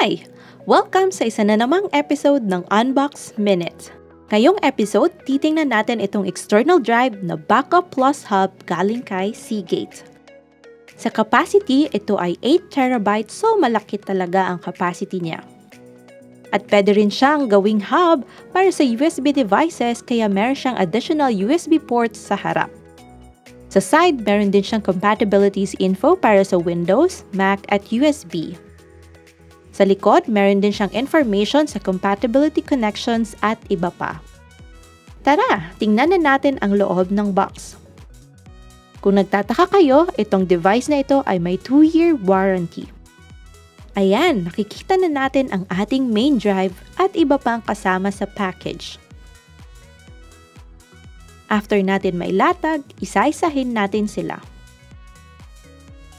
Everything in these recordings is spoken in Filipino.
Hi! Welcome sa isa na namang episode ng Unbox Minute. Ngayong episode, titingnan natin itong external drive na backup plus hub galing kay Seagate. Sa capacity, ito ay 8 terabyte so malaki talaga ang capacity niya. At pwede rin siyang gawing hub para sa USB devices kaya meron siyang additional USB ports sa harap. Sa side, meron din siyang compatibilities info para sa Windows, Mac at USB. Sa likod, meron din siyang information sa compatibility connections at iba pa. Tara, tingnan na natin ang loob ng box. Kung nagtataka kayo, itong device na ito ay may 2-year warranty. Ayan, nakikita na natin ang ating main drive at iba pang kasama sa package. After natin mailatag, isa-isahin natin sila.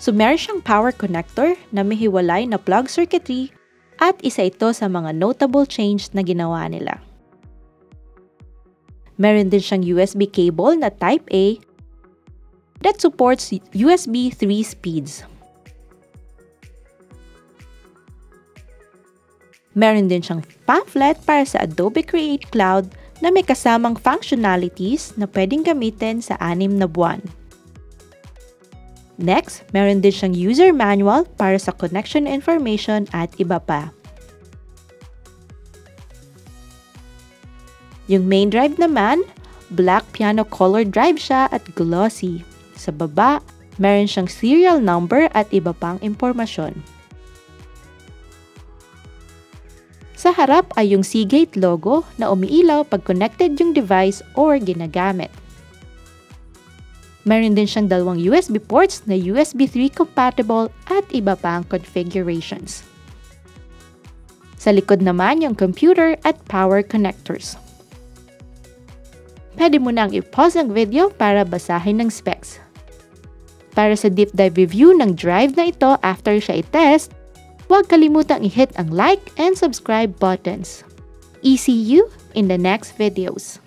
So meron siyang power connector na may hiwalay na plug circuitry at isa ito sa mga notable change na ginawa nila. Meron din siyang USB cable na Type A that supports USB 3 speeds. Meron din siyang pamphlet para sa Adobe Create Cloud na may kasamang functionalities na pwedeng gamitin sa 6 na buwan. Next, meron din siyang user manual para sa connection information at iba pa. Yung main drive naman, black piano color drive siya at glossy. Sa baba, meron siyang serial number at iba pang impormasyon. Sa harap ay yung Seagate logo na umiilaw pag connected yung device or ginagamit. Meron din siyang 2 USB ports na USB 3 compatible at iba pang configurations. Sa likod naman yung computer at power connectors. Pwede mo nang i-pause ang video para basahin ng specs. Para sa deep dive review ng drive na ito after siya i-test, huwag kalimutang i-hit ang like and subscribe buttons. See you in the next videos.